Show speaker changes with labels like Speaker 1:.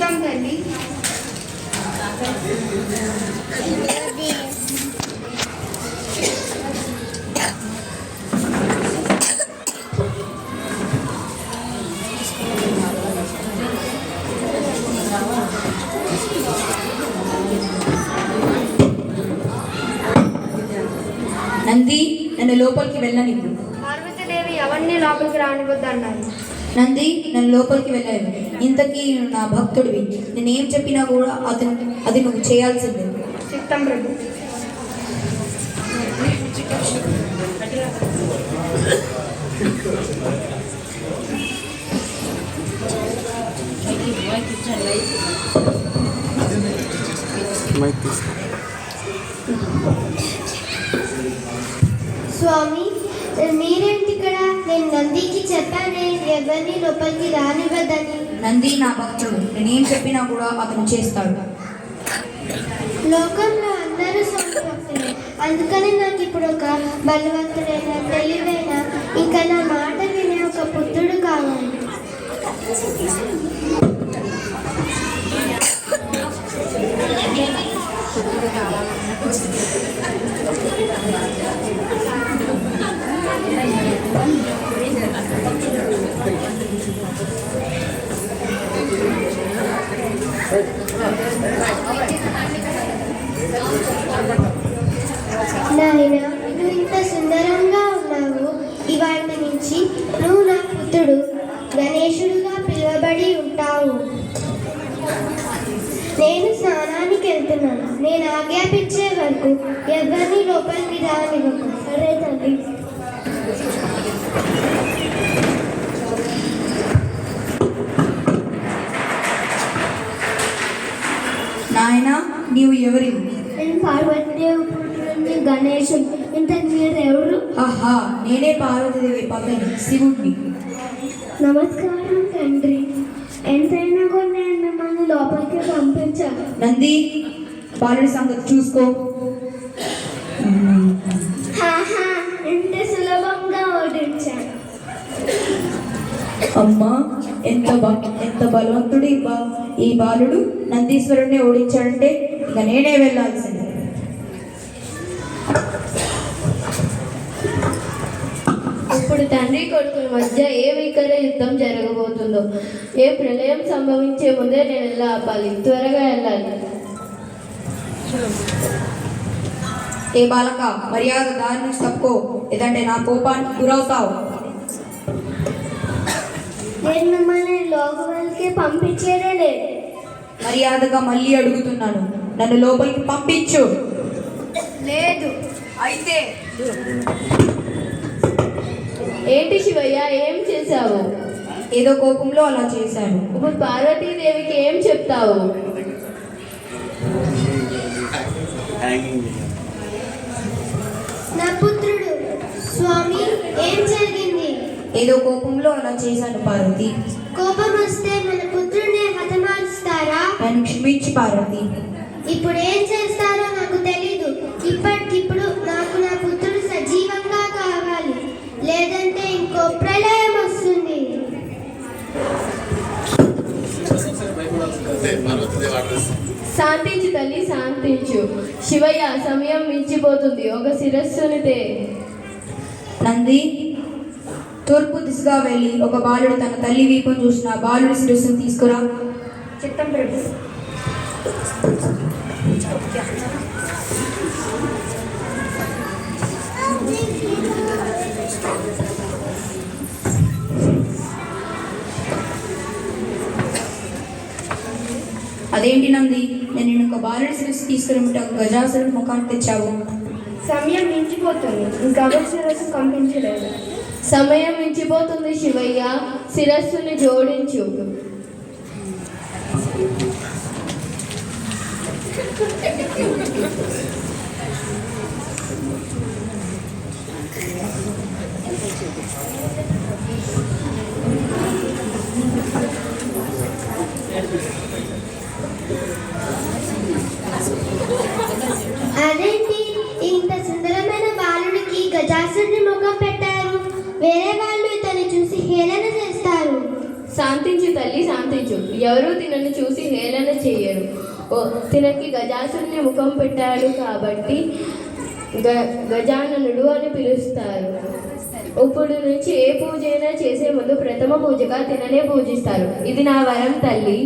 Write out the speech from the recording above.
Speaker 1: చిత్తం తల్లి.
Speaker 2: నంది, నన్ను లోపలికి వెళ్ళనివ్వు.
Speaker 1: పార్వతీదేవి ఎవరిని లోపలికి రానివద్దన్నారు.
Speaker 2: నంది, నన్ను లోపలికి వెళ్ళాను. ఇంతకీ నా భక్తుడివి, నేనేం చెప్పినా కూడా అది నువ్వు చేయాల్సిందే.
Speaker 1: చిత్తం ప్రభు.
Speaker 3: స్వామి, మీరేంటి ఇక్కడ? నేను నందికి చెప్పానే ఎవరిని లోపలికి రానివ్వదని.
Speaker 2: నంది నా భక్తుడు, నేనేం చెప్పినా కూడా అతను చేస్తాడు.
Speaker 3: లోకంలో అందరూ స్వామి భక్తులే, అందుకని నాకు ఇప్పుడు ఒక బలవంతుడైన తెలివైన ఇంకా నా మాట వినే ఒక పుత్రుడు కావాలి. నాయన, నువ్వు ఇంత సుందరంగా ఉన్నావు. ఇవాళ నుంచి నువ్వు నా పుత్రుడు గణేశుడుగా పిలువబడి ఉంటావు. నేను స్నానానికి వెళ్తున్నాను. నేను ఆజ్ఞాపించే వరకు ఎవరిని లోపలికి రానివ్వకు. సరే తండ్రి.
Speaker 2: నాయన, నీవు ఎవరివి?
Speaker 3: నేను పార్వతీదేవి పుత్రుడిని గణేశుడు. ఇంత మీరెవరు?
Speaker 2: ఆహా, నేనే పార్వతీదేవి పక్కని శివుడిని.
Speaker 3: నమస్కారం తండ్రి. ఎంతైనా కూడా నేను మిమ్మల్ని లోపలికి పంపించాను.
Speaker 2: నంది, బాలుడి సంగతి చూసుకో.
Speaker 3: ఇంత సులభంగా ఓడించాను.
Speaker 2: అమ్మా, ఎంత బలవంతుడు ఈ బాలుడు. నందీశ్వరుడిని ఓడించాడంటే ఇక నేనే వెళ్ళాల్సింది.
Speaker 4: ఇప్పుడు తండ్రి కొడుకుల మధ్య ఏ భీకర యుద్ధం జరగబోతుందో, ఏ ప్రళయం సంభవించే ముందే నేను ఎలా ఆపాలి? త్వరగా వెళ్ళాలి.
Speaker 2: ఏ బాలక, మర్యాద దారి నుంచి తప్పుకో, లేదంటే నా కోపానికి గురవుతావు.
Speaker 3: నేను మిమ్మల్ని లోపలికి పంపించేదే లేదు.
Speaker 2: మర్యాదగా మళ్ళీ అడుగుతున్నాను, నన్ను లోపలికి పంపించు.
Speaker 1: లేదు.
Speaker 2: అయితే
Speaker 4: ఏంటి శివయ్య, ఏం చేశావు?
Speaker 2: ఏదో కోపంలో అలా చేశాను.
Speaker 4: ఇప్పుడు పార్వతీదేవికి ఏం చెప్తావు?
Speaker 3: నా పుత్రుడు. స్వామి, ఏం జరిగింది?
Speaker 2: ఏదో కోపంలో అలా చేశాను పార్వతి.
Speaker 3: కోపం వస్తే మన పుత్రుడిని హతమారుస్తారా?
Speaker 2: నన్ను క్షమించి పార్వతి.
Speaker 3: ఇప్పుడు ఏం చేస్తారో నాకు తెలీదు. ఇప్పటికిప్పుడు నాకు నా పుత్రుడు సజీవంగా కావాలి, లేదంటే ఇంకో ప్రళయం వస్తుంది.
Speaker 4: శాంతించు తల్లి, శాంతించు. శివయ్య, సమయం మించిపోతుంది. ఒక శిరస్సునితే.
Speaker 2: నంది, తూర్పు దిశగా వెళ్ళి ఒక బాలుడు తన తల్లి వీపును చూసిన బాలుడి శిరస్సును తీసుకురా.
Speaker 1: చిత్తం ప్రభు.
Speaker 2: అదేంటి నంది, నేను ఒక బాలుడి శిరస్సు తీసుకురమ్మంటే ఒక గజాసురుడి ముఖాన్ని తెచ్చావు.
Speaker 1: సమయం మించిపోతుంది. ఇంకెవరి శిరస్సు కంపించలేదు.
Speaker 4: సమయం మించిపోతుంది శివయ్య, శిరస్సుని జోడించు.
Speaker 3: అదేంటి, ఇంత సుందరమైన బాలుడికి గజాసురుడి వేరే వాళ్ళు ఇతన్ని చూసి హేళన చేస్తారు.
Speaker 4: శాంతించు తల్లి, ఎవరూ తినను చూసి హేళన చేయరు. తినకి గజాసుని ముఖం పెట్టాడు కాబట్టి గజాననుడు అని పిలుస్తారు. ఇప్పుడు నుంచి ఏ పూజ అయినా చేసే ముందు ప్రథమ పూజగా తిననే పూజిస్తారు. ఇది నా వరం తల్లి.